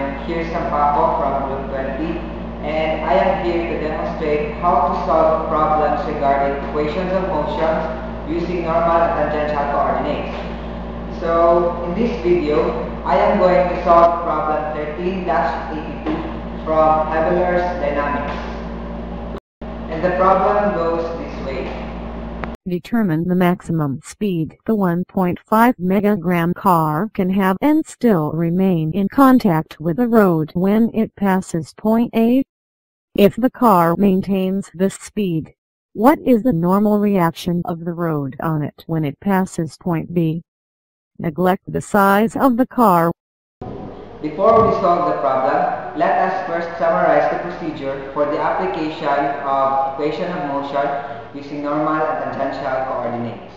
I'm Kirsten Paco from Bloom 20, and I am here to demonstrate how to solve problems regarding equations of motions using normal and tangential coordinates. So, in this video, I am going to solve problem 13-82 from Haberler's Dynamics. And the problem goes this way. Determine the maximum speed the 1.5 megagram car can have and still remain in contact with the road when it passes point A. If the car maintains this speed, what is the normal reaction of the road on it when it passes point B? Neglect the size of the car. Before we solve the problem, let us first summarize the procedure for the application of equation of motion using normal and tangential coordinates.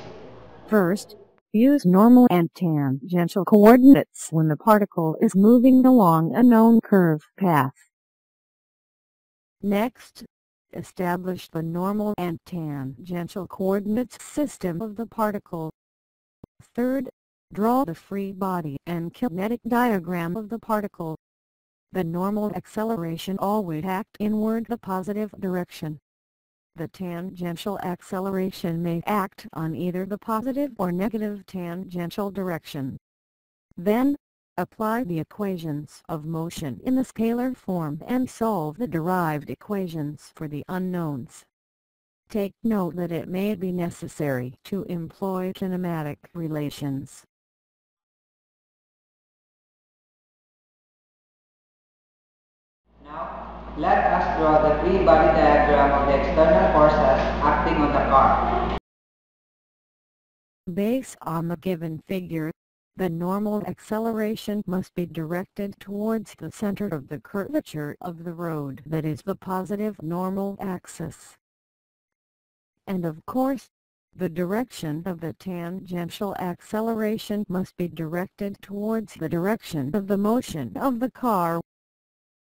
First, use normal and tangential coordinates when the particle is moving along a known curve path. Next, establish the normal and tangential coordinates system of the particle. Third, draw the free body and kinetic diagram of the particle. The normal acceleration always acts inward the positive direction. The tangential acceleration may act on either the positive or negative tangential direction. Then, apply the equations of motion in the scalar form and solve the derived equations for the unknowns. Take note that it may be necessary to employ kinematic relations. Now, let us draw the free body diagram of the external forces acting on the car. Based on the given figure, the normal acceleration must be directed towards the center of the curvature of the road, that is the positive normal axis. And of course, the direction of the tangential acceleration must be directed towards the direction of the motion of the car.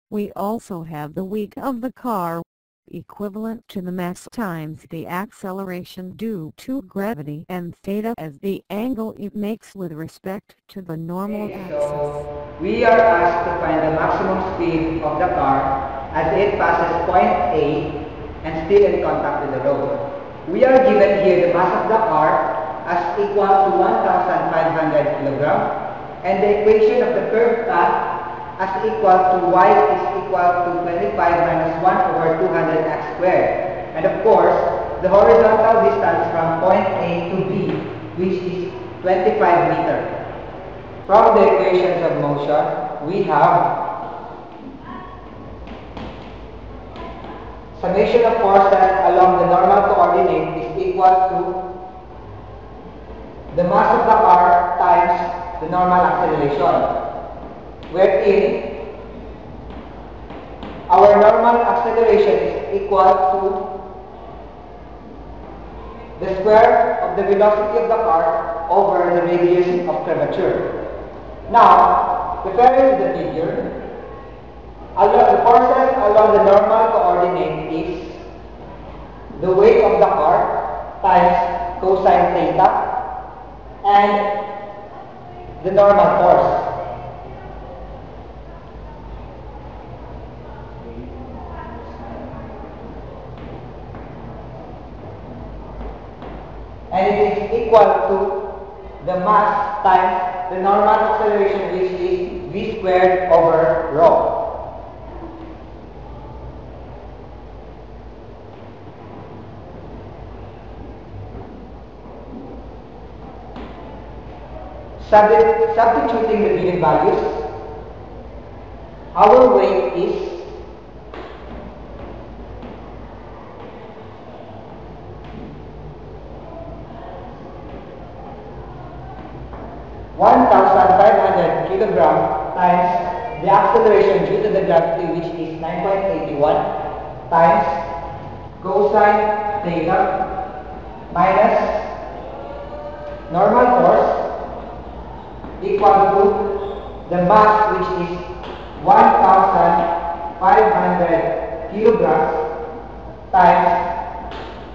We also have the weight of the car, equivalent to the mass times the acceleration due to gravity, and theta as the angle it makes with respect to the normal axis. So, we are asked to find the maximum speed of the car as it passes point A and still in contact with the road. We are given here the mass of the car as equal to 1,500 kg, and the equation of the curved path as equal to y is equal to 25 minus 1 over 200x squared. And of course, the horizontal distance from point A to B, which is 25 meters. From the equations of motion, we have summation of forces along the normal coordinate is equal to the mass of the car times the normal acceleration, wherein our normal acceleration is equal to the square of the velocity of the car over the radius of curvature. Now, referring to the figure, the forces along the normal coordinate is the weight of the car times cosine theta and the normal force. And it is equal to the mass times the normal acceleration, which is v squared over rho. Substituting the given values, our weight is 1,500 kilogram times the acceleration due to the gravity, which is 9.81, times cosine theta minus normal force equal to the mass, which is 1,500 kilograms times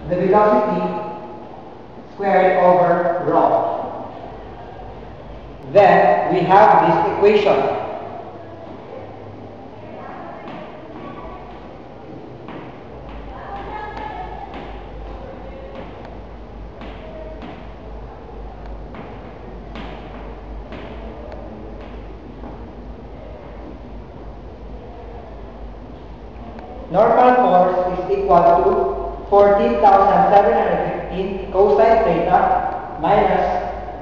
the velocity squared over rho. Then we have this equation. Normal force is equal to 14,715 cosine theta minus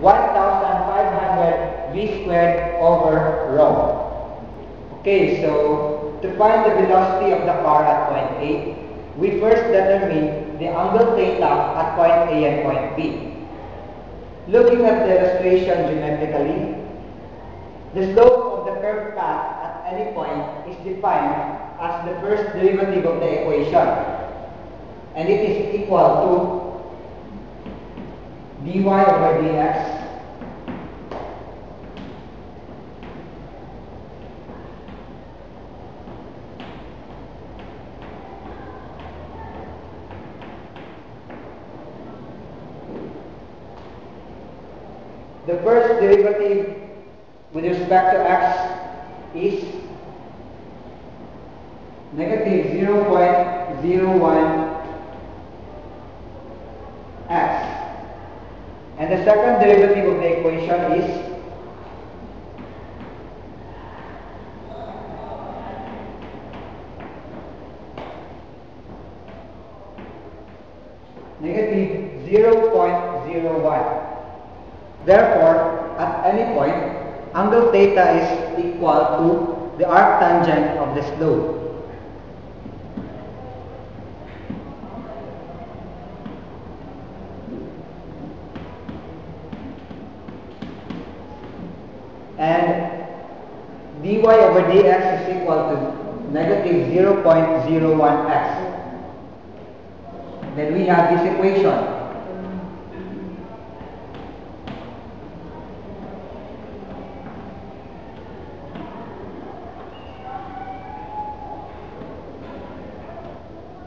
1,500 v squared over rho. Okay, so to find the velocity of the car at point A, we first determine the angle theta at point A and point B. Looking at the illustration geometrically, the slope of the curved path at any point is defined as the first derivative of the equation, and it is equal to dy over dx the first derivative with respect to x is negative 0.01 x, and the second derivative of the equation is negative 0.01. Therefore, at any point, angle theta is equal to the arctangent of the slope. And dy over dx is equal to negative 0.01x. Then we have this equation.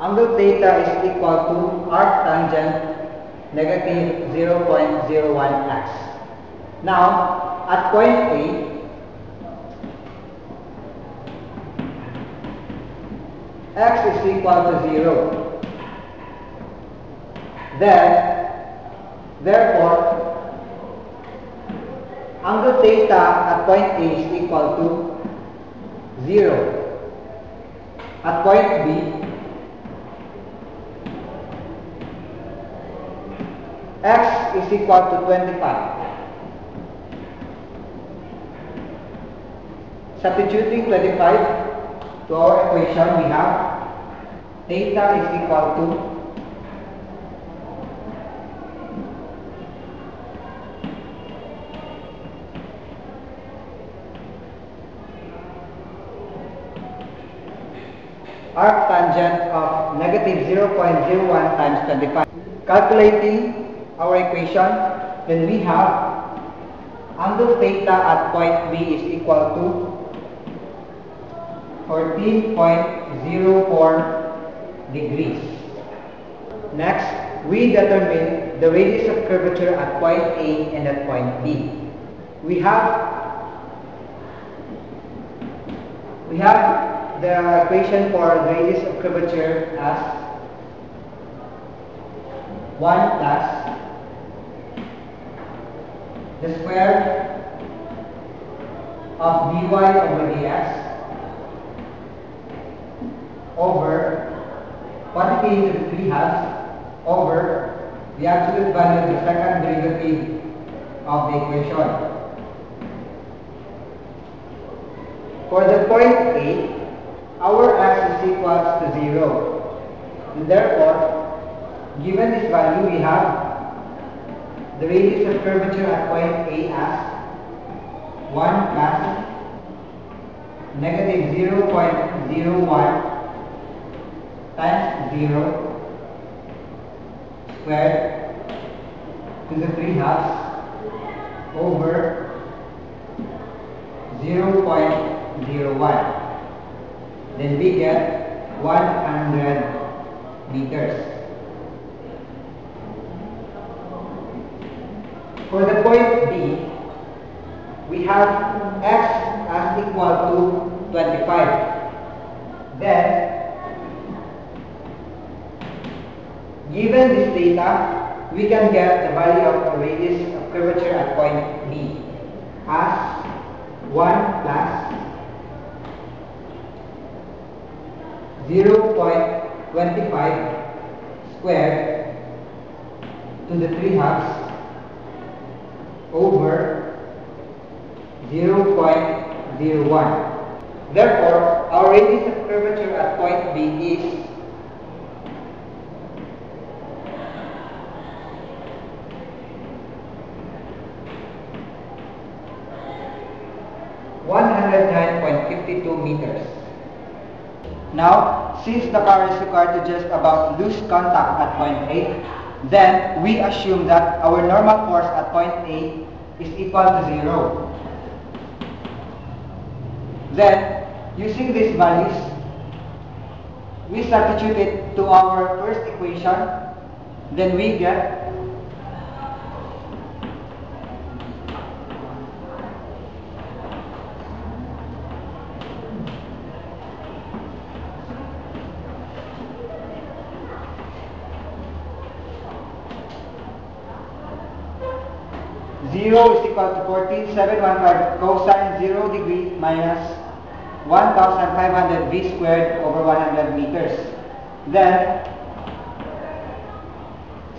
Angle theta is equal to arctangent negative 0.01x. Now, at point A, x is equal to 0. Then, therefore, angle theta at point A is equal to 0. At point B, x is equal to 25. Substituting 25 to our equation, we have theta is equal to arctangent of negative 0.01 times 25. Calculating our equation, then we have angle theta at point B is equal to 14.04 degrees. Next, we determine the radius of curvature at point A and at point B. We have the equation for the radius of curvature as 1 plus the square of dy over dx over quantity into the 3 halves over the absolute value of the second derivative of the equation. For the point A, our x is equal to 0. And therefore, given this value, we have the radius of curvature at point A as 1 plus negative 0.01 times 0 squared to the 3 halves over 0.01. Then we get 100 meters. For the point B, we have x as equal to 25. Then, given this data, we can get the value of the radius of curvature at point B as 1 plus 0.25 squared to the 3 halves over 0.01. Therefore, our radius of curvature at point B is 109.52 meters. Now, since the car is required to just about lose contact at point A, then we assume that our normal force at point A is equal to 0. Then, using these values, we substitute it to our first equation, then we get 0 is equal to 14,715 cosine 0 degree minus 1,500 v squared over 100 meters. Then,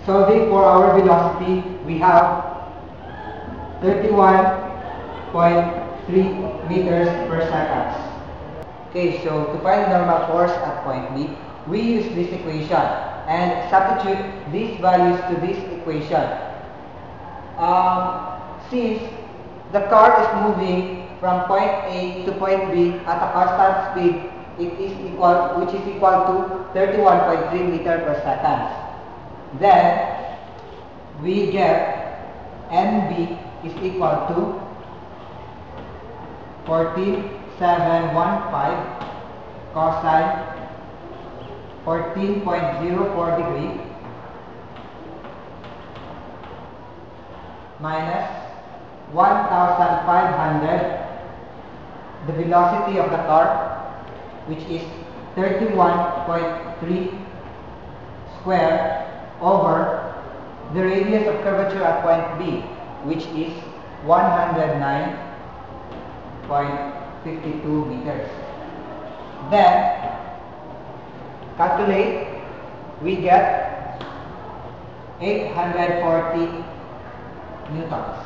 solving for our velocity, we have 31.3 meters per second. Okay, so to find normal force at point B, we use this equation and substitute these values to this equation. Since the car is moving from point A to point B at a constant speed, which is equal to 31.3 meters per second. Then we get NB is equal to 14,715 cosine 14.04 degree minus 1,500 the velocity of the car, which is 31.3 square over the radius of curvature at point B, which is 109.52 meters. Then calculate, we get 840 newtons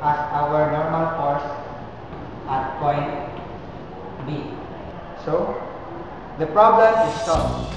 as our normal force at point B. So, the problem is solved.